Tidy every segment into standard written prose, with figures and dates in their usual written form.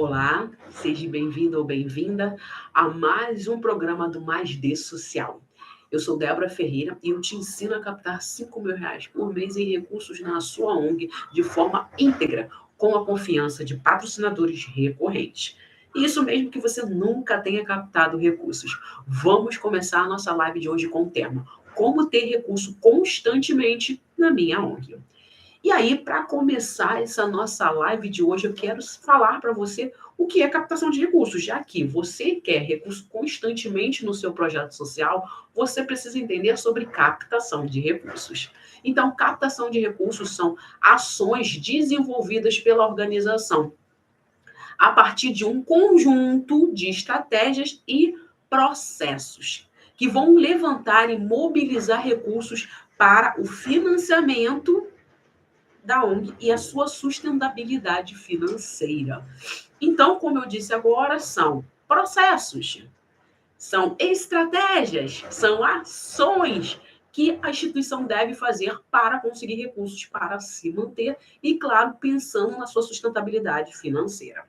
Olá, seja bem-vindo ou bem-vinda a mais um programa do Mais D Social. Eu sou Débora Ferreira e eu te ensino a captar R$ 5.000 por mês em recursos na sua ONG de forma íntegra, com a confiança de patrocinadores recorrentes. Isso mesmo que você nunca tenha captado recursos. Vamos começar a nossa live de hoje com o tema: Como ter recurso constantemente na minha ONG. E aí, para começar essa nossa live de hoje, eu quero falar para você o que é captação de recursos. Já que você quer recurso constantemente no seu projeto social, você precisa entender sobre captação de recursos. Então, captação de recursos são ações desenvolvidas pela organização a partir de um conjunto de estratégias e processos que vão levantar e mobilizar recursos para o financiamento da ONG e a sua sustentabilidade financeira. Então, como eu disse agora, são processos, são estratégias, são ações que a instituição deve fazer para conseguir recursos para se manter e, claro, pensando na sua sustentabilidade financeira.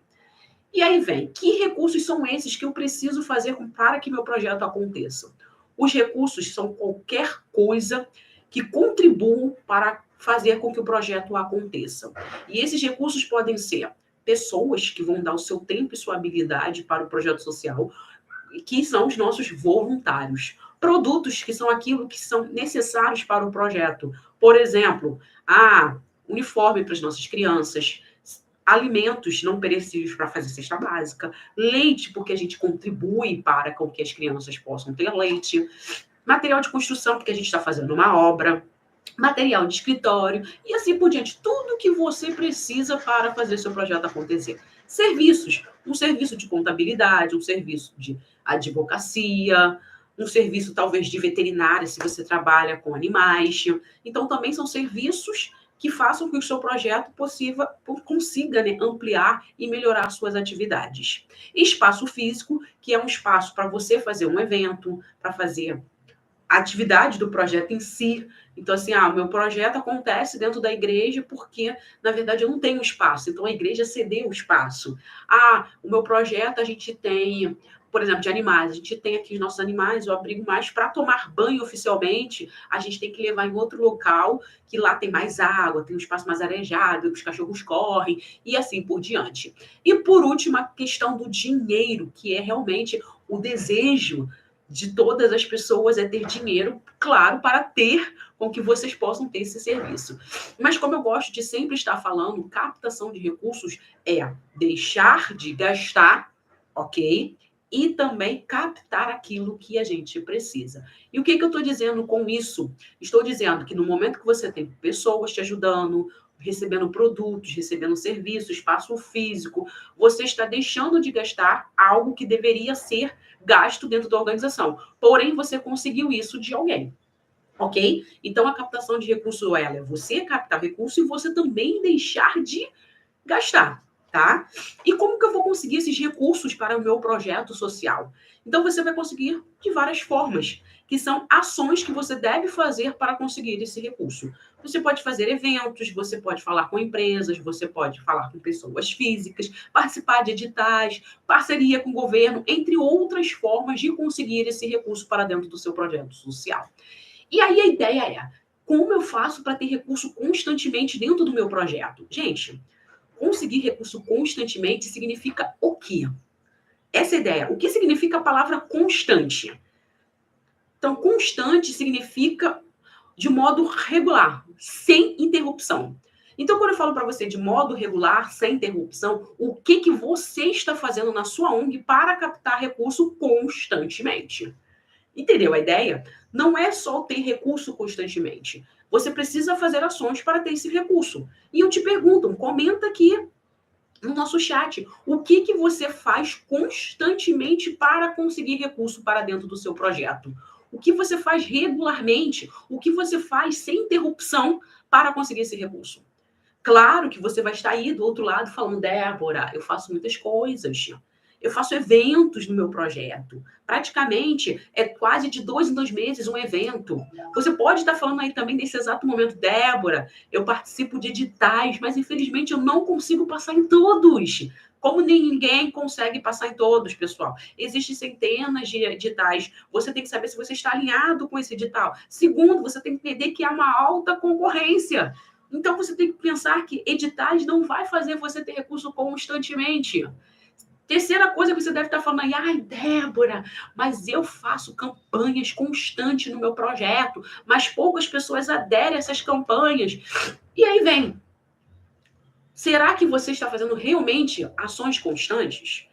E aí vem, que recursos são esses que eu preciso fazer para que meu projeto aconteça? Os recursos são qualquer coisa que contribuam para fazer com que o projeto aconteça. E esses recursos podem ser pessoas que vão dar o seu tempo e sua habilidade para o projeto social, que são os nossos voluntários. Produtos que são aquilo que são necessários para o projeto. Por exemplo, uniforme para as nossas crianças, alimentos não perecíveis para fazer cesta básica, leite, porque a gente contribui para com que as crianças possam ter leite, material de construção, porque a gente está fazendo uma obra, material de escritório e assim por diante. Tudo que você precisa para fazer seu projeto acontecer. Serviços, um serviço de contabilidade, um serviço de advocacia, um serviço talvez de veterinária, se você trabalha com animais. Então, também são serviços que façam com que o seu projeto consiga, né, ampliar e melhorar suas atividades. Espaço físico, que é um espaço para você fazer um evento, para fazer a atividade do projeto em si. Então, assim, o meu projeto acontece dentro da igreja porque, na verdade, eu não tenho espaço. Então, a igreja cedeu o espaço. O meu projeto, a gente tem, por exemplo, de animais. A gente tem aqui os nossos animais, o abrigo, mais para tomar banho oficialmente, a gente tem que levar em outro local, que lá tem mais água, tem um espaço mais arejado, que os cachorros correm, e assim por diante. E, por último, a questão do dinheiro, que é realmente o desejo de todas as pessoas é ter dinheiro, claro, para ter com que vocês possam ter esse serviço. Mas como eu gosto de sempre estar falando, captação de recursos é deixar de gastar, ok? E também captar aquilo que a gente precisa. E o que eu estou dizendo com isso? Estou dizendo que no momento que você tem pessoas te ajudando, recebendo produtos, recebendo serviços, espaço físico, você está deixando de gastar algo que deveria ser gasto dentro da organização. Porém, você conseguiu isso de alguém. Ok? Então, a captação de recurso é você captar recurso e você também deixar de gastar, tá? E como que eu vou conseguir esses recursos para o meu projeto social? Então, você vai conseguir de várias formas, que são ações que você deve fazer para conseguir esse recurso. Você pode fazer eventos, você pode falar com empresas, você pode falar com pessoas físicas, participar de editais, parceria com o governo, entre outras formas de conseguir esse recurso para dentro do seu projeto social. E aí a ideia é, como eu faço para ter recurso constantemente dentro do meu projeto? Gente, conseguir recurso constantemente significa o quê? Essa é a ideia. O que significa a palavra constante? Então, constante significa de modo regular, sem interrupção. Então, quando eu falo para você de modo regular, sem interrupção, o que você está fazendo na sua ONG para captar recurso constantemente? Entendeu a ideia? Não é só ter recurso constantemente. Você precisa fazer ações para ter esse recurso. E eu te pergunto, comenta aqui no nosso chat, o que você faz constantemente para conseguir recurso para dentro do seu projeto? O que você faz regularmente? O que você faz sem interrupção para conseguir esse recurso? Claro que você vai estar aí do outro lado falando, Débora, eu faço muitas coisas. Eu faço eventos no meu projeto. Praticamente, é quase de 2 em 2 meses um evento. Você pode estar falando aí também nesse exato momento, Débora, eu participo de editais, mas infelizmente eu não consigo passar em todos. Como ninguém consegue passar em todos, pessoal. Existem centenas de editais. Você tem que saber se você está alinhado com esse edital. Segundo, você tem que entender que há uma alta concorrência. Então, você tem que pensar que editais não vai fazer você ter recurso constantemente. Terceira coisa que você deve estar falando aí, ai, Débora, mas eu faço campanhas constantes no meu projeto, mas poucas pessoas aderem a essas campanhas. E aí vem, será que você está fazendo realmente ações constantes?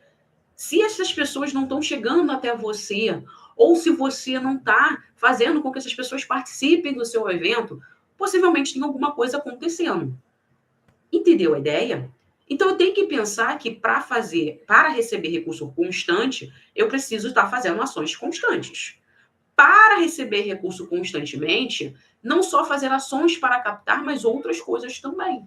Se essas pessoas não estão chegando até você, ou se você não está fazendo com que essas pessoas participem do seu evento, possivelmente tem alguma coisa acontecendo. Entendeu a ideia? Então, eu tenho que pensar que para receber recurso constante, eu preciso estar fazendo ações constantes. Para receber recurso constantemente, não só fazer ações para captar, mas outras coisas também.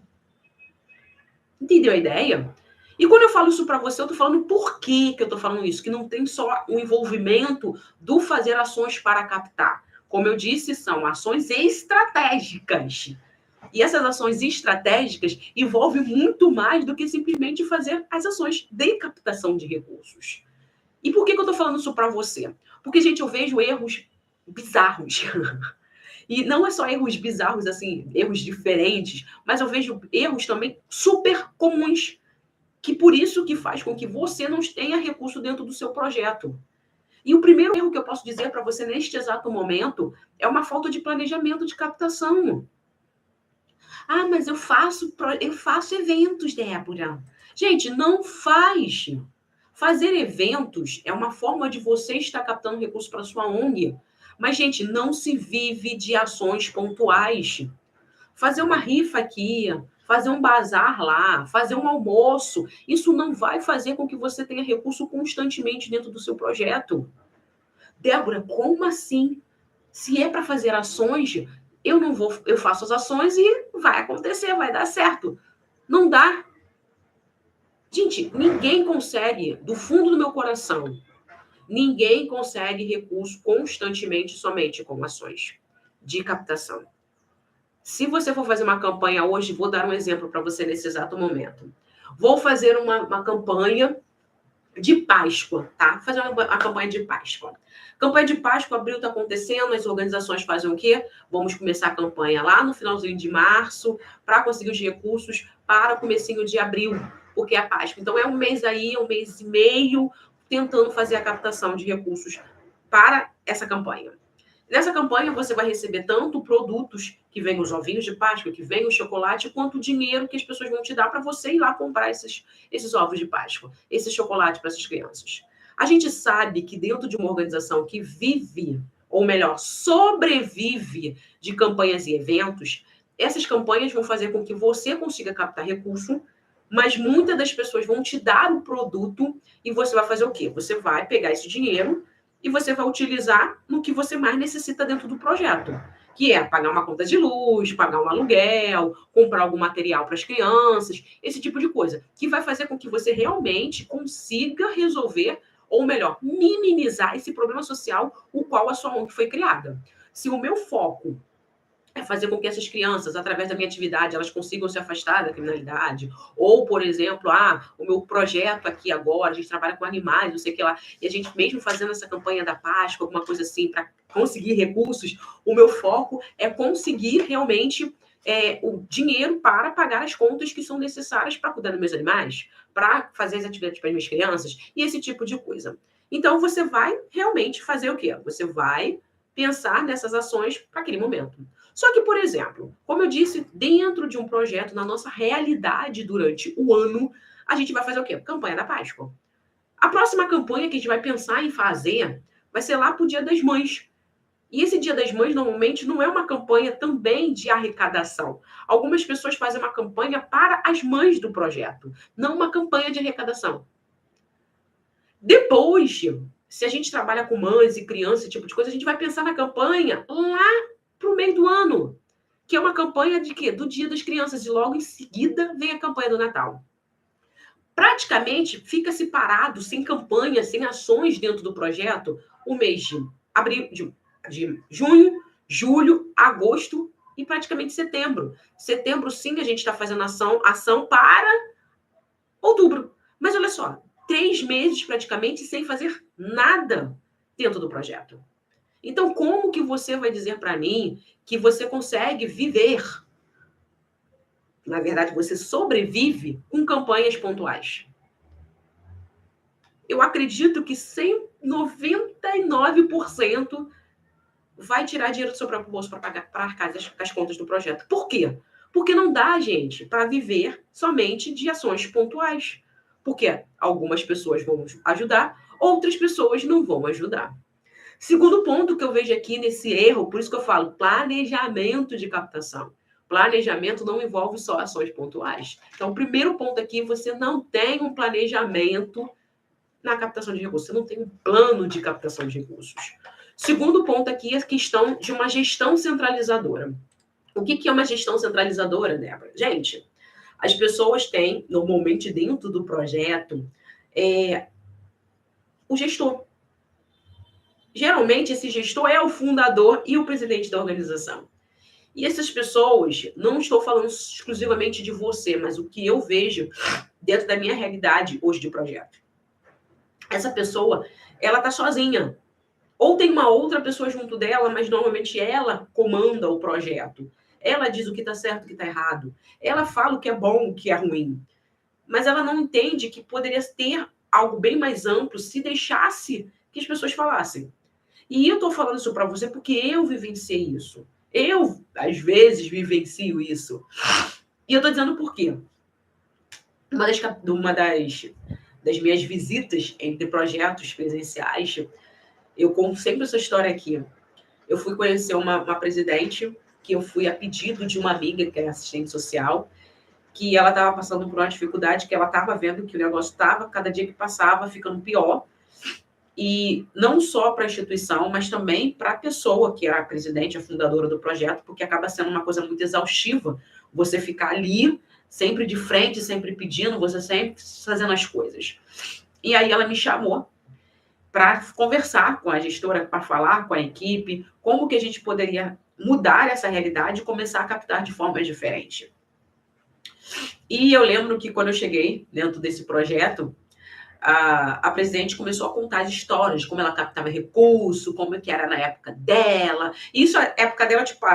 Entendeu a ideia? E quando eu falo isso para você, eu estou falando por que eu estou falando isso? Que não tem só o envolvimento do fazer ações para captar. Como eu disse, são ações estratégicas. E essas ações estratégicas envolvem muito mais do que simplesmente fazer as ações de captação de recursos. E por que eu estou falando isso para você? Porque, gente, eu vejo erros bizarros. E não é só erros bizarros, assim, erros diferentes, mas eu vejo erros também super comuns, que por isso que faz com que você não tenha recurso dentro do seu projeto. E o primeiro erro que eu posso dizer para você neste exato momento é uma falta de planejamento de captação. Ah, mas eu faço eventos, Débora. Gente, não faz. Fazer eventos é uma forma de você estar captando recursos para sua ONG. Mas, gente, não se vive de ações pontuais. Fazer uma rifa aqui, fazer um bazar lá, fazer um almoço, isso não vai fazer com que você tenha recurso constantemente dentro do seu projeto. Débora, como assim? Se é para fazer ações, eu faço as ações e vai acontecer, vai dar certo. Não dá. Gente, ninguém consegue, do fundo do meu coração, ninguém consegue recurso constantemente somente com ações de captação. Se você for fazer uma campanha hoje, vou dar um exemplo para você nesse exato momento. Vou fazer uma campanha de Páscoa, tá? Fazer uma campanha de Páscoa. Campanha de Páscoa, abril está acontecendo, as organizações fazem o quê? Vamos começar a campanha lá no finalzinho de março, para conseguir os recursos para o comecinho de abril, porque é a Páscoa. Então, é um mês aí, um mês e meio, tentando fazer a captação de recursos para essa campanha. Nessa campanha, você vai receber tanto produtos, que vem os ovinhos de Páscoa, que vem o chocolate, quanto o dinheiro que as pessoas vão te dar para você ir lá comprar esses ovos de Páscoa, esse chocolate para essas crianças. A gente sabe que dentro de uma organização que vive, ou melhor, sobrevive de campanhas e eventos, essas campanhas vão fazer com que você consiga captar recurso, mas muitas das pessoas vão te dar o produto e você vai fazer o quê? Você vai pegar esse dinheiro e você vai utilizar no que você mais necessita dentro do projeto, que é pagar uma conta de luz, pagar um aluguel, comprar algum material para as crianças, esse tipo de coisa, que vai fazer com que você realmente consiga resolver, ou melhor, minimizar esse problema social o qual a sua ONG foi criada. Se o meu foco é fazer com que essas crianças, através da minha atividade, elas consigam se afastar da criminalidade. Ou, por exemplo, o meu projeto aqui agora, a gente trabalha com animais, não sei o que lá, e a gente mesmo fazendo essa campanha da Páscoa, alguma coisa assim, para conseguir recursos, o meu foco é conseguir realmente o dinheiro para pagar as contas que são necessárias para cuidar dos meus animais, para fazer as atividades para as minhas crianças, e esse tipo de coisa. Então, você vai realmente fazer o quê? Você vai pensar nessas ações para aquele momento. Só que, por exemplo, como eu disse, dentro de um projeto, na nossa realidade durante o ano, a gente vai fazer o quê? Campanha da Páscoa. A próxima campanha que a gente vai pensar em fazer vai ser lá para o Dia das Mães. E esse Dia das Mães, normalmente, não é uma campanha também de arrecadação. Algumas pessoas fazem uma campanha para as mães do projeto, não uma campanha de arrecadação. Depois, se a gente trabalha com mães e crianças, esse tipo de coisa, a gente vai pensar na campanha lá para o meio do ano, que é uma campanha de quê? Do Dia das Crianças, e logo em seguida vem a campanha do Natal. praticamente fica separado, sem campanha, sem ações dentro do projeto, o mês de abril, de junho, julho, agosto e praticamente setembro. Setembro, sim, a gente está fazendo ação para outubro. Mas olha só, 3 meses praticamente sem fazer nada dentro do projeto. Então, como que você vai dizer para mim que você consegue viver? Na verdade, você sobrevive com campanhas pontuais. Eu acredito que 99% vai tirar dinheiro do seu próprio bolso para pagar, para arcar as contas do projeto. Por quê? Porque não dá, gente, para viver somente de ações pontuais. Porque algumas pessoas vão ajudar, outras pessoas não vão ajudar. Segundo ponto que eu vejo aqui nesse erro, por isso que eu falo planejamento de captação. Planejamento não envolve só ações pontuais. Então, o primeiro ponto aqui, você não tem um planejamento na captação de recursos. Você não tem um plano de captação de recursos. Segundo ponto aqui é a questão de uma gestão centralizadora. O que é uma gestão centralizadora, Débora? Gente, as pessoas têm, normalmente dentro do projeto, o gestor. Geralmente, esse gestor é o fundador e o presidente da organização. E essas pessoas, não estou falando exclusivamente de você, mas o que eu vejo dentro da minha realidade hoje de projeto. Essa pessoa, ela está sozinha. Ou tem uma outra pessoa junto dela, mas normalmente ela comanda o projeto. Ela diz o que está certo, o que está errado. Ela fala o que é bom, o que é ruim. Mas ela não entende que poderia ter algo bem mais amplo se deixasse que as pessoas falassem. E eu estou falando isso para você porque eu vivenciei isso. Eu, às vezes, vivencio isso. E eu estou dizendo por quê. Uma das minhas visitas entre projetos presenciais, eu conto sempre essa história aqui. Eu fui conhecer uma presidente, que eu fui a pedido de uma amiga, que é assistente social, que ela estava passando por uma dificuldade, que ela estava vendo que o negócio estava, cada dia que passava, ficando pior. E não só para a instituição, mas também para a pessoa que era a presidente, a fundadora do projeto, porque acaba sendo uma coisa muito exaustiva você ficar ali, sempre de frente, sempre pedindo, você sempre fazendo as coisas. E aí ela me chamou para conversar com a gestora, para falar com a equipe, como que a gente poderia mudar essa realidade e começar a captar de forma diferente. E eu lembro que quando eu cheguei dentro desse projeto, a presidente começou a contar as histórias de como ela captava recurso, como que era na época dela. Isso, a época dela, tipo,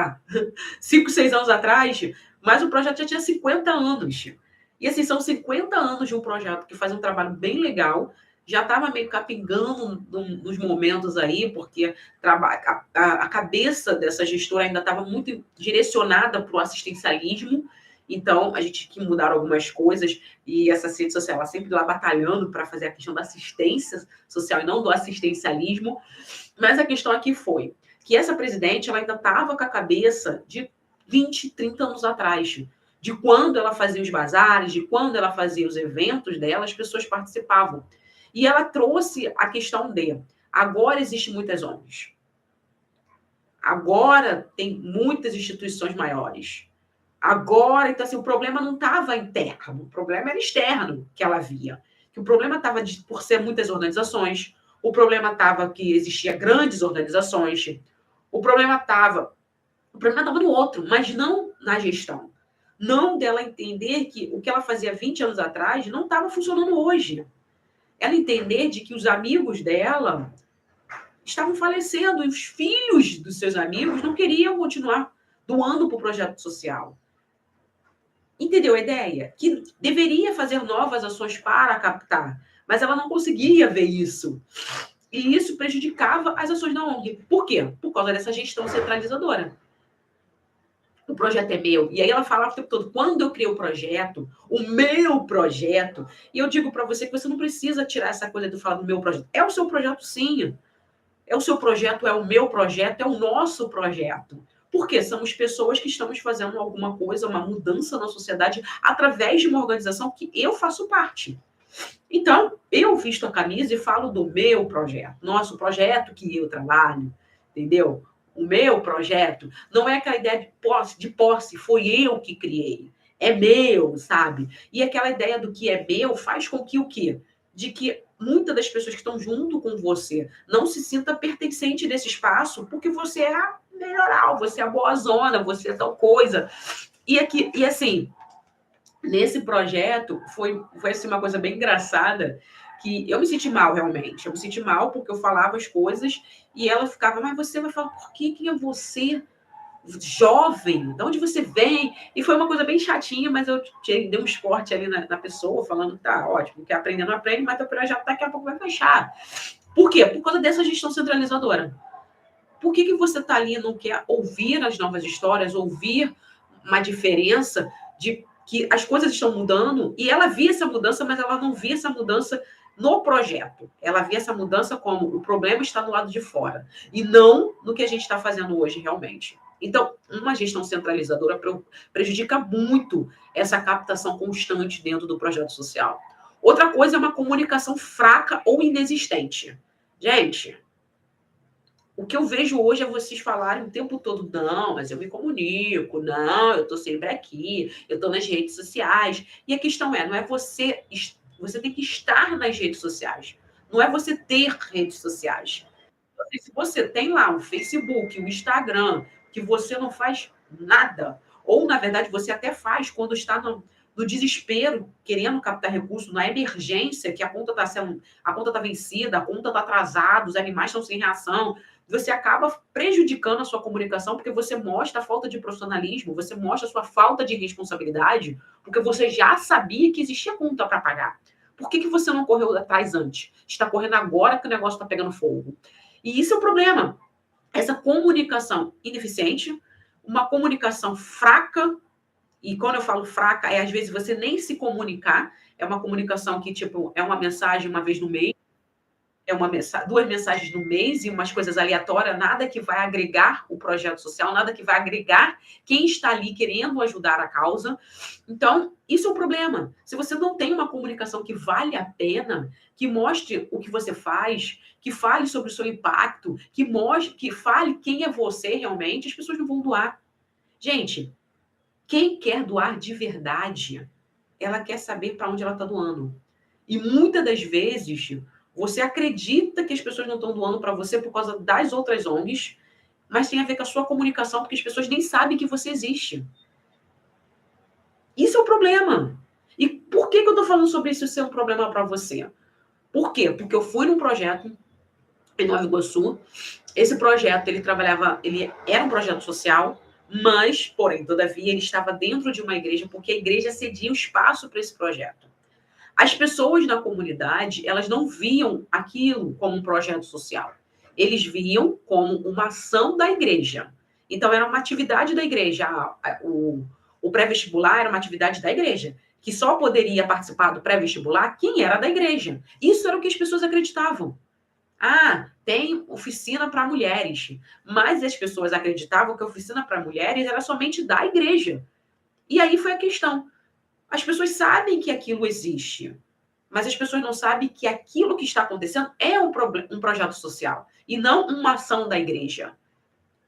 5, 6 anos atrás, mas o projeto já tinha 50 anos. E assim, são 50 anos de um projeto que faz um trabalho bem legal, já estava meio capingando nos momentos aí, porque a cabeça dessa gestora ainda estava muito direcionada para o assistencialismo. Então, a gente tinha que mudar algumas coisas, e essa rede social, ela sempre lá batalhando para fazer a questão da assistência social e não do assistencialismo. Mas a questão aqui foi que essa presidente, ela ainda estava com a cabeça de 20, 30 anos atrás, de quando ela fazia os bazares, de quando ela fazia os eventos dela, as pessoas participavam. E ela trouxe a questão de, agora existem muitas ONGs. Agora tem muitas instituições maiores. Agora, então, assim, o problema não estava interno, o problema era externo que ela via. Que o problema estava por ser muitas organizações, o problema estava que existia grandes organizações, o problema estava no outro, mas não na gestão. Não dela entender que o que ela fazia 20 anos atrás não estava funcionando hoje. Ela entender de que os amigos dela estavam falecendo e os filhos dos seus amigos não queriam continuar doando para o projeto social. Entendeu a ideia? Que deveria fazer novas ações para captar, mas ela não conseguia ver isso. E isso prejudicava as ações da ONG. Por quê? Por causa dessa gestão centralizadora. O projeto é meu. E aí ela falava o tempo todo, quando eu criei o meu projeto, e eu digo para você que você não precisa tirar essa coisa de falar do meu projeto. É o seu projeto, sim. É o seu projeto, é o meu projeto, é o nosso projeto. Porque somos pessoas que estamos fazendo alguma coisa, uma mudança na sociedade, através de uma organização que eu faço parte. Então, eu visto a camisa e falo do meu projeto, nosso projeto que eu trabalho, entendeu? O meu projeto não é aquela ideia de posse, foi eu que criei. é meu, sabe? E aquela ideia do que é meu faz com que o quê? De que muitas das pessoas que estão junto com você não se sinta pertencente desse espaço, porque você é a melhoral, você é a boazona, você é tal coisa. E assim, nesse projeto, foi assim, uma coisa bem engraçada, que eu me senti mal, realmente. Eu me senti mal porque eu falava as coisas e ela ficava, mas você vai falar, por que quem é você? Jovem, de onde você vem? E foi uma coisa bem chatinha, mas eu dei um esporte ali na pessoa, falando, tá, ótimo, quer aprender, não aprende, mas teu projeto daqui a pouco vai fechar. Por quê? Por causa dessa gestão centralizadora. Por que você está ali e não quer ouvir as novas histórias, ouvir uma diferença de que as coisas estão mudando, e ela via essa mudança, mas ela não via essa mudança no projeto. Ela via essa mudança como o problema está do lado de fora, e não no que a gente está fazendo hoje realmente. Então, uma gestão centralizadora prejudica muito essa captação constante dentro do projeto social. Outra coisa é uma comunicação fraca ou inexistente. Gente, o que eu vejo hoje é vocês falarem o tempo todo, não, mas eu me comunico, não, eu estou sempre aqui, eu estou nas redes sociais. E a questão é, não é você tem que estar nas redes sociais, não é você ter redes sociais. Se você tem lá um Facebook, um Instagram, que você não faz nada, ou na verdade você até faz quando está no desespero, querendo captar recursos, na emergência, que a conta está vencida, a conta está atrasada, os animais estão sem reação, você acaba prejudicando a sua comunicação porque você mostra a falta de profissionalismo, você mostra a sua falta de responsabilidade, porque você já sabia que existia conta para pagar. Por que você não correu atrás antes? Está correndo agora que o negócio está pegando fogo. E isso é o problema. Essa comunicação ineficiente, uma comunicação fraca, e quando eu falo fraca, é às vezes você nem se comunicar, é uma comunicação que, tipo, é uma mensagem uma vez no mês, é uma duas mensagens no mês e umas coisas aleatórias, nada que vai agregar o projeto social, nada que vai agregar quem está ali querendo ajudar a causa. Então, isso é o problema. Se você não tem uma comunicação que vale a pena, que mostre o que você faz, que fale sobre o seu impacto, que mostre, que fale quem é você realmente, as pessoas não vão doar. Gente, quem quer doar de verdade, ela quer saber para onde ela está doando. E muitas das vezes você acredita que as pessoas não estão doando para você por causa das outras ONGs, mas tem a ver com a sua comunicação, porque as pessoas nem sabem que você existe. Isso é o problema. E por que eu estou falando sobre isso ser um problema para você? Por quê? Porque eu fui num projeto em Nova Iguaçu. Esse projeto, ele era um projeto social, mas, porém, todavia, ele estava dentro de uma igreja, porque a igreja cedia o espaço para esse projeto. As pessoas na comunidade, elas não viam aquilo como um projeto social. Eles viam como uma ação da igreja. Então, era uma atividade da igreja. O pré-vestibular era uma atividade da igreja, que só poderia participar do pré-vestibular quem era da igreja. Isso era o que as pessoas acreditavam. Ah, tem oficina para mulheres. Mas as pessoas acreditavam que a oficina para mulheres era somente da igreja. E aí foi a questão. As pessoas sabem que aquilo existe, mas as pessoas não sabem que aquilo que está acontecendo é um projeto social e não uma ação da igreja.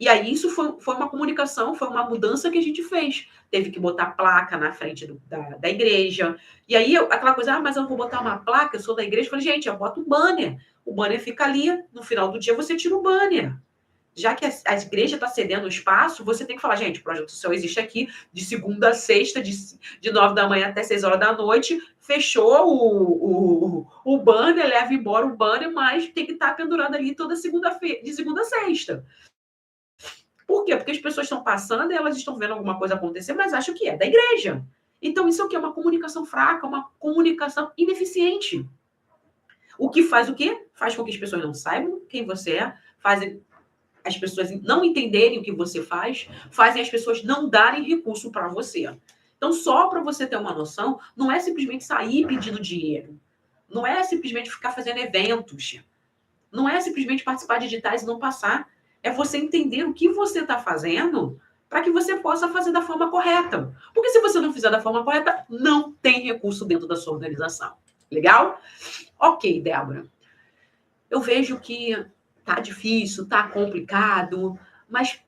E aí isso foi uma comunicação, foi uma mudança que a gente fez. Teve que botar placa na frente da igreja. E aí aquela coisa, mas eu vou botar uma placa, eu sou da igreja. Eu falei, gente, eu boto um banner. O banner fica ali, no final do dia você tira o banner. Já que a igreja está cedendo o espaço, você tem que falar, gente, o projeto social existe aqui de segunda a sexta, de 9 da manhã até 6 horas da noite, fechou o banner, leva embora o banner, mas tem que estar pendurado ali toda segunda-feira, de segunda a sexta. Por quê? Porque as pessoas estão passando e elas estão vendo alguma coisa acontecer, mas acham que é da igreja. Então, isso aqui é uma comunicação fraca, uma comunicação ineficiente. O que faz o quê? Faz com que as pessoas não saibam quem você é, fazem as pessoas não entenderem o que você faz, fazem as pessoas não darem recurso para você. Então, só para você ter uma noção, não é simplesmente sair pedindo dinheiro. Não é simplesmente ficar fazendo eventos. Não é simplesmente participar de editais e não passar. É você entender o que você está fazendo para que você possa fazer da forma correta. Porque se você não fizer da forma correta, não tem recurso dentro da sua organização. Legal? Ok, Débora. Eu vejo que tá difícil, tá complicado, mas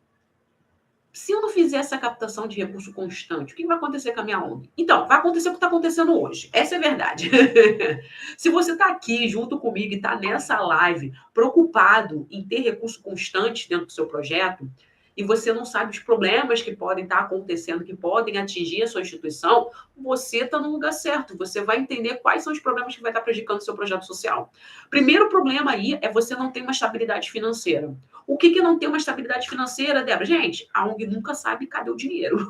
se eu não fizer essa captação de recurso constante, o que vai acontecer com a minha ONG? Então, vai acontecer o que está acontecendo hoje. Essa é a verdade. Se você está aqui junto comigo e está nessa live preocupado em ter recurso constante dentro do seu projeto, e você não sabe os problemas que podem estar acontecendo, que podem atingir a sua instituição, você está no lugar certo. Você vai entender quais são os problemas que vai estar prejudicando o seu projeto social. Primeiro problema aí é você não ter uma estabilidade financeira. O que não tem uma estabilidade financeira, Débora? Gente, a ONG nunca sabe cadê o dinheiro.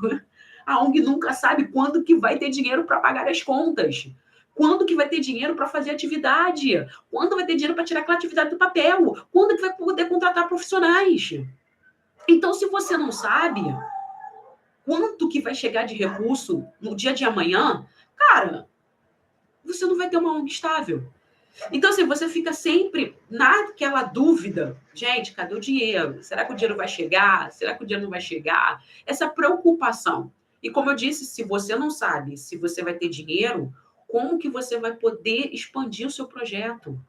A ONG nunca sabe quando que vai ter dinheiro para pagar as contas. Quando que vai ter dinheiro para fazer atividade? Quando vai ter dinheiro para tirar aquela atividade do papel? Quando que vai poder contratar profissionais? Então, se você não sabe quanto que vai chegar de recurso no dia de amanhã, cara, você não vai ter uma ONG estável. Então, assim, você fica sempre naquela dúvida. Gente, cadê o dinheiro? Será que o dinheiro vai chegar? Será que o dinheiro não vai chegar? Essa preocupação. E como eu disse, se você não sabe se você vai ter dinheiro, como que você vai poder expandir o seu projeto?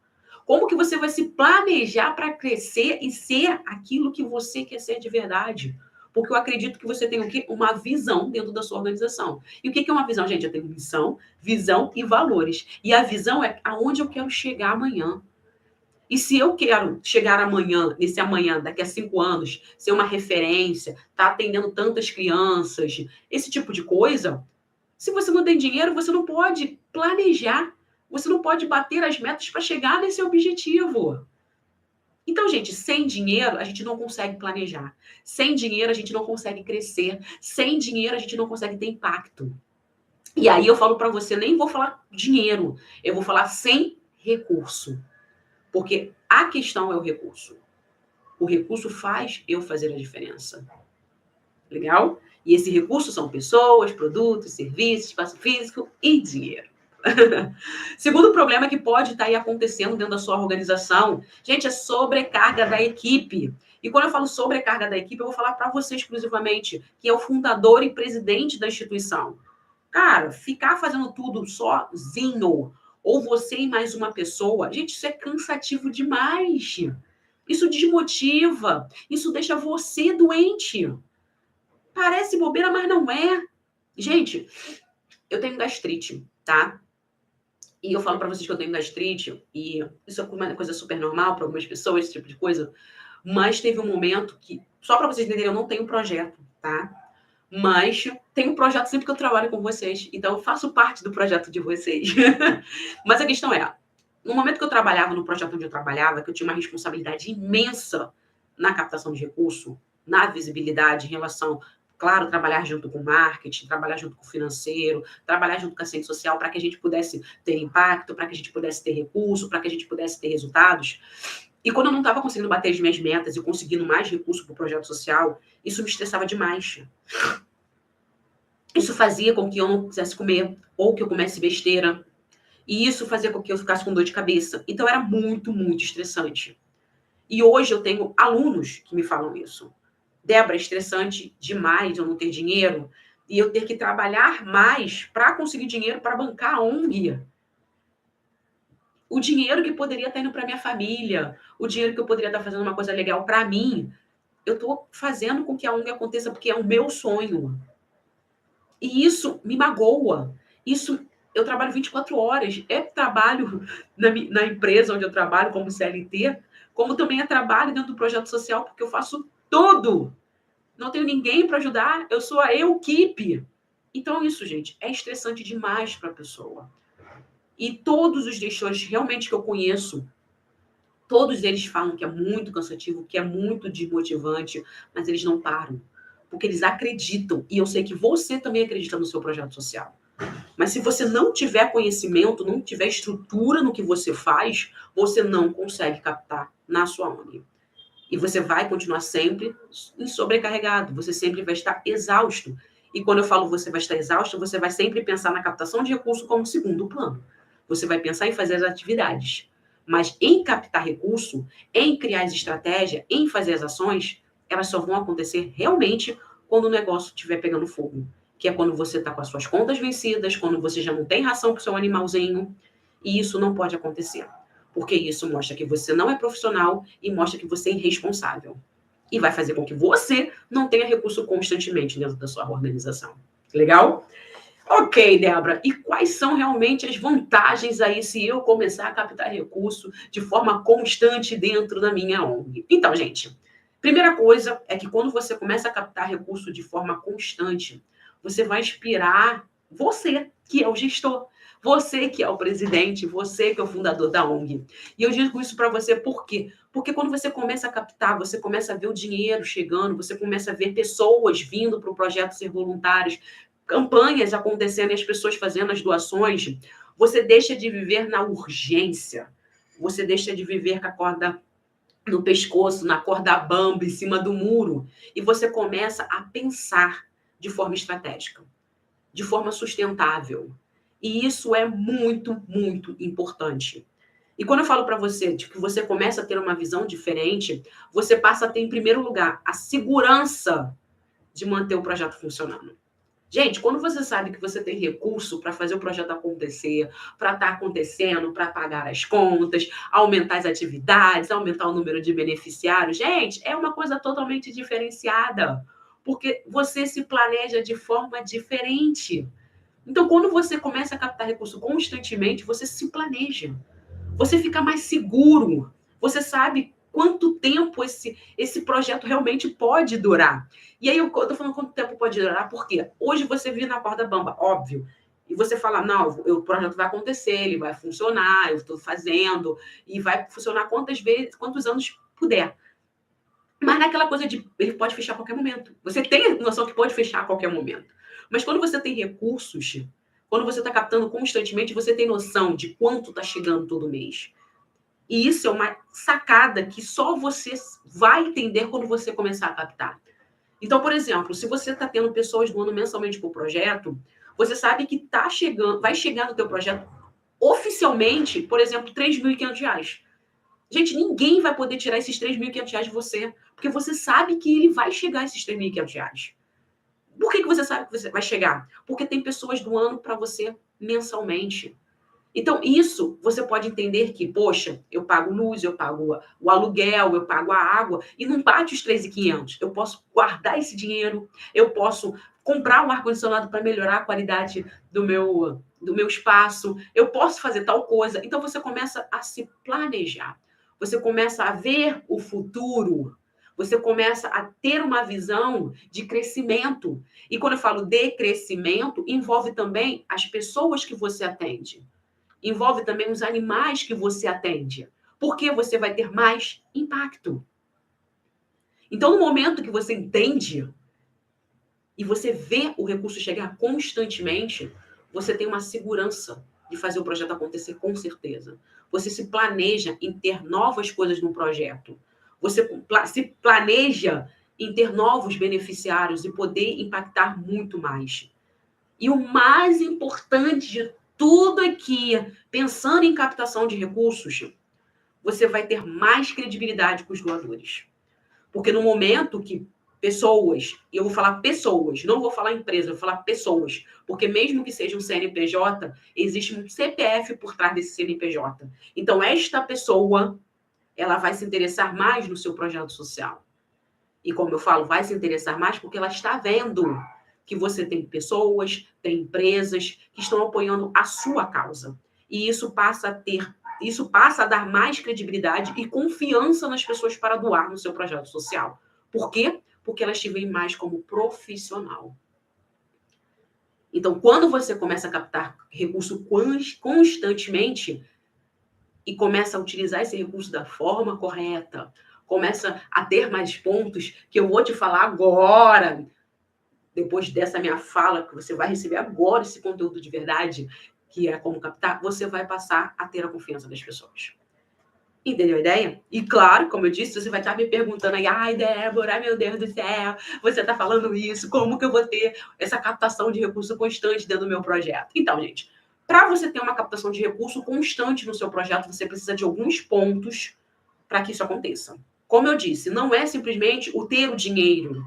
Como que você vai se planejar para crescer e ser aquilo que você quer ser de verdade? Porque eu acredito que você tem o quê? Uma visão dentro da sua organização. E o que é uma visão, gente? Eu tenho missão, visão e valores. E a visão é aonde eu quero chegar amanhã. E se eu quero chegar amanhã, nesse amanhã, daqui a 5 anos, ser uma referência, tá atendendo tantas crianças, esse tipo de coisa, se você não tem dinheiro, você não pode planejar. Você não pode bater as metas para chegar nesse objetivo. Então, gente, sem dinheiro, a gente não consegue planejar. Sem dinheiro, a gente não consegue crescer. Sem dinheiro, a gente não consegue ter impacto. E aí eu falo para você, nem vou falar dinheiro, eu vou falar sem recurso. Porque a questão é o recurso. O recurso faz eu fazer a diferença. Legal? E esse recurso são pessoas, produtos, serviços, espaço físico e dinheiro. Segundo problema que pode estar aí acontecendo dentro da sua organização, gente, é sobrecarga da equipe. E quando eu falo sobrecarga da equipe, eu vou falar para você exclusivamente, que é o fundador e presidente da instituição. Cara, ficar fazendo tudo sozinho, ou você e mais uma pessoa, gente, isso é cansativo demais. Isso desmotiva, isso deixa você doente. Parece bobeira, mas não é. Gente, eu tenho gastrite, tá? E eu falo para vocês que eu tenho gastrite, e isso é uma coisa super normal para algumas pessoas, esse tipo de coisa. Mas teve um momento que, só para vocês entenderem, eu não tenho projeto, tá? Mas tenho projeto sempre que eu trabalho com vocês. Então, eu faço parte do projeto de vocês. Mas a questão é, no momento que eu trabalhava no projeto onde eu trabalhava, que eu tinha uma responsabilidade imensa na captação de recurso, na visibilidade em relação, claro, trabalhar junto com o marketing, trabalhar junto com o financeiro, trabalhar junto com a ciência social para que a gente pudesse ter impacto, para que a gente pudesse ter recurso, para que a gente pudesse ter resultados. E quando eu não estava conseguindo bater as minhas metas e conseguindo mais recurso para o projeto social, isso me estressava demais. Isso fazia com que eu não quisesse comer, ou que eu comesse besteira. E isso fazia com que eu ficasse com dor de cabeça. Então era muito, muito estressante. E hoje eu tenho alunos que me falam isso. Débora, é estressante demais eu não ter dinheiro e eu ter que trabalhar mais para conseguir dinheiro para bancar a ONG. O dinheiro que poderia estar indo para minha família, o dinheiro que eu poderia estar fazendo uma coisa legal para mim, eu estou fazendo com que a ONG aconteça porque é o meu sonho. E isso me magoa. Isso, eu trabalho 24 horas. É trabalho na empresa onde eu trabalho como CLT, como também é trabalho dentro do projeto social, porque eu faço tudo. Não tenho ninguém para ajudar, eu sou a equipe. Então, isso, gente, é estressante demais para a pessoa. E todos os gestores realmente que eu conheço, todos eles falam que é muito cansativo, que é muito desmotivante, mas eles não param. Porque eles acreditam. E eu sei que você também acredita no seu projeto social. Mas se você não tiver conhecimento, não tiver estrutura no que você faz, você não consegue captar na sua ONG. E você vai continuar sempre sobrecarregado. Você sempre vai estar exausto. E quando eu falo você vai estar exausto, você vai sempre pensar na captação de recurso como segundo plano. Você vai pensar em fazer as atividades. Mas em captar recurso, em criar as estratégias, em fazer as ações, elas só vão acontecer realmente quando o negócio estiver pegando fogo. Que é quando você está com as suas contas vencidas, quando você já não tem ração para o seu animalzinho. E isso não pode acontecer. Porque isso mostra que você não é profissional e mostra que você é irresponsável. E vai fazer com que você não tenha recurso constantemente dentro da sua organização. Legal? Ok, Débora. E quais são realmente as vantagens aí se eu começar a captar recurso de forma constante dentro da minha ONG? Então, gente, primeira coisa é que quando você começa a captar recurso de forma constante, você vai inspirar você, que é o gestor, você que é o presidente, você que é o fundador da ONG. E eu digo isso para você por quê? Porque quando você começa a captar, você começa a ver o dinheiro chegando, você começa a ver pessoas vindo para o projeto ser voluntários, campanhas acontecendo e as pessoas fazendo as doações, você deixa de viver na urgência, você deixa de viver com a corda no pescoço, na corda bamba, em cima do muro, e você começa a pensar de forma estratégica, de forma sustentável. E isso é muito, muito importante. E quando eu falo para você de que você começa a ter uma visão diferente, você passa a ter, em primeiro lugar, a segurança de manter o projeto funcionando. Gente, quando você sabe que você tem recurso para fazer o projeto acontecer, para estar acontecendo, para pagar as contas, aumentar as atividades, aumentar o número de beneficiários, gente, é uma coisa totalmente diferenciada, porque você se planeja de forma diferente. Então, quando você começa a captar recurso constantemente, você se planeja, você fica mais seguro, você sabe quanto tempo esse projeto realmente pode durar. E aí eu estou falando quanto tempo pode durar, porque hoje você vive na corda bamba, óbvio, e você fala, não, o projeto vai acontecer, ele vai funcionar, eu estou fazendo, e vai funcionar quantas vezes, quantos anos puder. Mas naquela coisa de ele pode fechar a qualquer momento. Você tem a noção que pode fechar a qualquer momento. Mas quando você tem recursos, quando você está captando constantemente, você tem noção de quanto está chegando todo mês. E isso é uma sacada que só você vai entender quando você começar a captar. Então, por exemplo, se você está tendo pessoas doando mensalmente para o projeto, você sabe que tá chegando, vai chegar no teu projeto oficialmente, por exemplo, R$3.500. Gente, ninguém vai poder tirar esses R$3.500 de você, porque você sabe que ele vai chegar a esses R$3.500. Por que você sabe que você vai chegar? Porque tem pessoas doando para você mensalmente. Então, isso você pode entender que, poxa, eu pago luz, eu pago o aluguel, eu pago a água, e não bate os 3.500. Eu posso guardar esse dinheiro, eu posso comprar um ar-condicionado para melhorar a qualidade do meu espaço, eu posso fazer tal coisa. Então, você começa a se planejar, você começa a ver o futuro, você começa a ter uma visão de crescimento. E quando eu falo de crescimento, envolve também as pessoas que você atende. Envolve também os animais que você atende, porque você vai ter mais impacto. Então, no momento que você entende e você vê o recurso chegar constantemente, você tem uma segurança de fazer o projeto acontecer com certeza. Você se planeja em ter novas coisas no projeto. Você se planeja em ter novos beneficiários e poder impactar muito mais. E o mais importante de tudo aqui, pensando em captação de recursos, você vai ter mais credibilidade com os doadores. Porque no momento que pessoas, e eu vou falar pessoas, não vou falar empresa, vou falar pessoas, porque mesmo que seja um CNPJ, existe um CPF por trás desse CNPJ. Então, esta pessoa, ela vai se interessar mais no seu projeto social. E como eu falo, vai se interessar mais porque ela está vendo que você tem pessoas, tem empresas que estão apoiando a sua causa. E isso passa a dar mais credibilidade e confiança nas pessoas para doar no seu projeto social. Por quê? Porque elas te veem mais como profissional. Então, quando você começa a captar recurso constantemente e começa a utilizar esse recurso da forma correta, começa a ter mais pontos, que eu vou te falar agora, depois dessa minha fala, que você vai receber agora esse conteúdo de verdade, que é como captar, você vai passar a ter a confiança das pessoas. Entendeu a ideia? E claro, como eu disse, você vai estar me perguntando aí, ai, Débora, meu Deus do céu, você está falando isso, como que eu vou ter essa captação de recurso constante dentro do meu projeto? Então, gente, para você ter uma captação de recurso constante no seu projeto, você precisa de alguns pontos para que isso aconteça. Como eu disse, não é simplesmente o ter o dinheiro,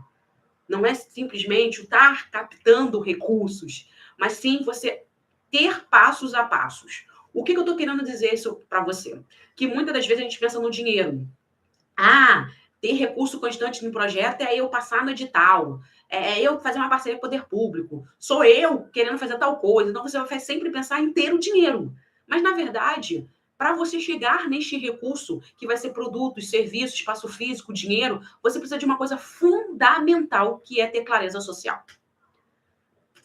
não é simplesmente o estar captando recursos, mas sim você ter passos a passos. O que eu estou querendo dizer isso para você? Que muitas das vezes a gente pensa no dinheiro. Ah, ter recurso constante no projeto é eu passar no edital, é eu fazer uma parceria com o poder público, sou eu querendo fazer tal coisa. Então, você vai sempre pensar em ter o dinheiro. Mas, na verdade, para você chegar neste recurso, que vai ser produtos, serviços, espaço físico, dinheiro, você precisa de uma coisa fundamental, que é ter clareza social.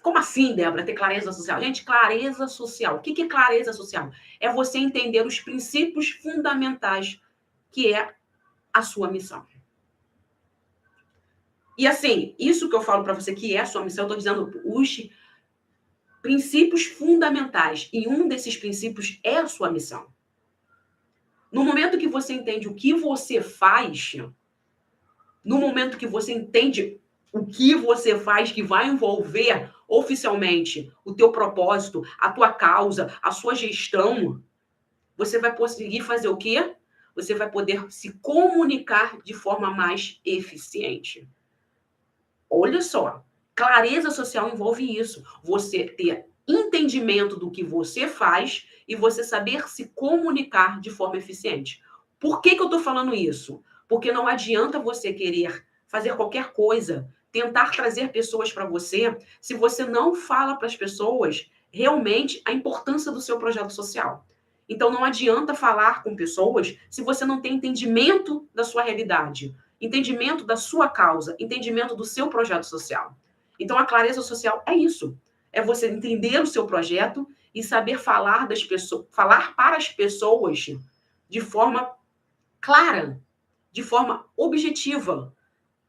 Como assim, Débora, ter clareza social? Gente, clareza social. O que é clareza social? É você entender os princípios fundamentais, que é a sua missão. E assim, isso que eu falo para você que é a sua missão, eu estou dizendo os princípios fundamentais. E um desses princípios é a sua missão. No momento que você entende o que você faz, no momento que você entende o que você faz, que vai envolver oficialmente o teu propósito, a tua causa, a sua gestão, você vai conseguir fazer o quê? Você vai poder se comunicar de forma mais eficiente. Olha só, clareza social envolve isso. Você ter entendimento do que você faz e você saber se comunicar de forma eficiente. Por que eu estou falando isso? Porque não adianta você querer fazer qualquer coisa, tentar trazer pessoas para você, se você não fala para as pessoas realmente a importância do seu projeto social. Então, não adianta falar com pessoas se você não tem entendimento da sua realidade, entendimento da sua causa, entendimento do seu projeto social. Então, a clareza social é isso. É você entender o seu projeto e saber falar falar para as pessoas de forma clara, de forma objetiva,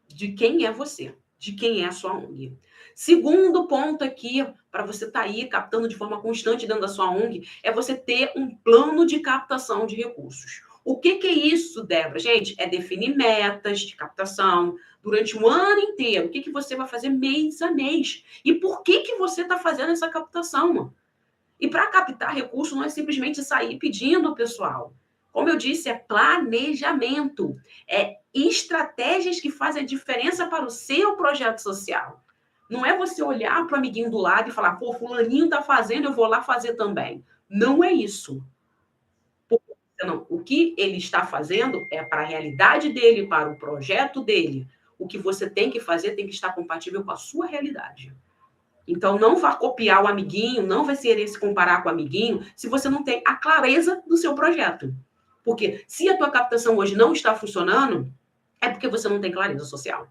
de quem é você, de quem é a sua ONG. Segundo ponto aqui, para você estar aí captando de forma constante dentro da sua ONG, é você ter um plano de captação de recursos. O que é isso, Débora? Gente, é definir metas de captação durante um ano inteiro. O que você vai fazer mês a mês? E por que você está fazendo essa captação? E para captar recurso não é simplesmente sair pedindo ao pessoal. Como eu disse, é planejamento. É estratégias que fazem a diferença para o seu projeto social. Não é você olhar para o amiguinho do lado e falar, pô, fulaninho está fazendo, eu vou lá fazer também. Não é isso. Não, o que ele está fazendo é para a realidade dele, para o projeto dele. O que você tem que fazer tem que estar compatível com a sua realidade. Então, não vá copiar o amiguinho, não vai querer se comparar com o amiguinho, se você não tem a clareza do seu projeto. Porque se a tua captação hoje não está funcionando, é porque você não tem clareza social.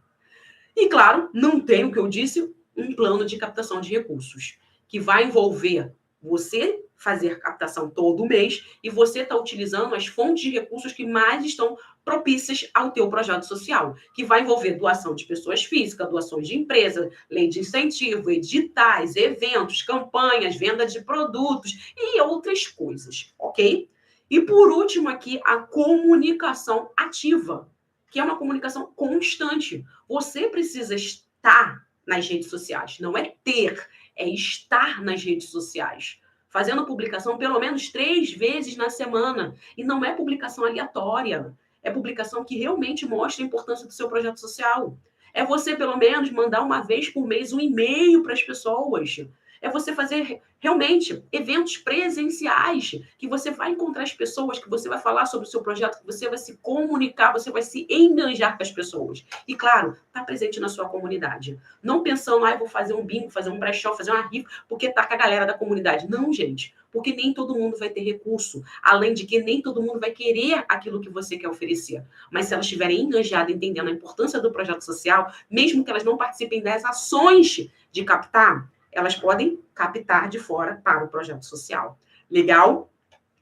E, claro, não tem o que eu disse, um plano de captação de recursos, que vai envolver você fazer captação todo mês e você está utilizando as fontes de recursos que mais estão propícias ao teu projeto social, que vai envolver doação de pessoas físicas, doações de empresas, lei de incentivo, editais, eventos, campanhas, venda de produtos e outras coisas, ok? E por último aqui, a comunicação ativa, que é uma comunicação constante. Você precisa estar nas redes sociais, não é ter, é estar nas redes sociais, fazendo publicação pelo menos 3 vezes na semana. E não é publicação aleatória, é publicação que realmente mostra a importância do seu projeto social. É você, pelo menos, mandar uma vez por mês um e-mail para as pessoas. É você fazer realmente eventos presenciais, que você vai encontrar as pessoas, que você vai falar sobre o seu projeto, que você vai se comunicar, você vai se engajar com as pessoas. E, claro, está presente na sua comunidade. Não pensando, vou fazer um bingo, fazer um brechó, fazer uma rifa, porque está com a galera da comunidade. Não, gente, porque nem todo mundo vai ter recurso. Além de que nem todo mundo vai querer aquilo que você quer oferecer. Mas se elas estiverem engajadas, entendendo a importância do projeto social, mesmo que elas não participem das ações de captar, elas podem captar de fora para o projeto social. Legal?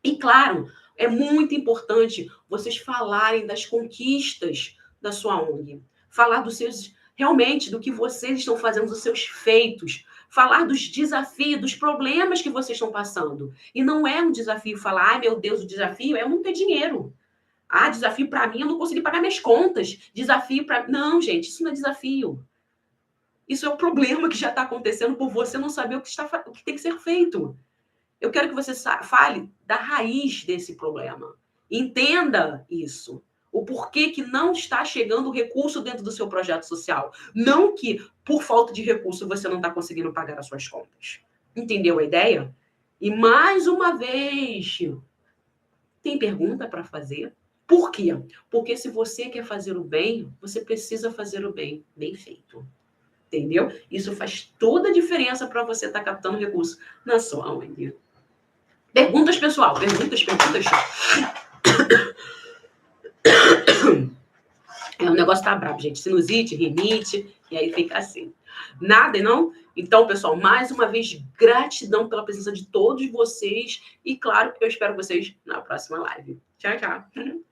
E, claro, é muito importante vocês falarem das conquistas da sua ONG. Falar dos seus, realmente, do que vocês estão fazendo, dos seus feitos. Falar dos desafios, dos problemas que vocês estão passando. E não é um desafio falar, meu Deus, o desafio é eu não ter dinheiro. Desafio para mim, eu não conseguir pagar minhas contas. Desafio para... Não, gente, isso não é desafio. Isso é um problema que já está acontecendo por você não saber o que tem que ser feito. Eu quero que você fale da raiz desse problema. Entenda isso. O porquê que não está chegando o recurso dentro do seu projeto social. Não que, por falta de recurso, você não está conseguindo pagar as suas contas. Entendeu a ideia? E, mais uma vez, tem pergunta para fazer? Por quê? Porque se você quer fazer o bem, você precisa fazer o bem bem feito. Entendeu? Isso faz toda a diferença para você estar captando recurso na sua ONG. Perguntas, pessoal? Perguntas. O negócio tá brabo, gente. Sinusite, rinite, e aí fica assim. Nada, não? Então, pessoal, mais uma vez, gratidão pela presença de todos vocês. E, claro, eu espero vocês na próxima live. Tchau, tchau.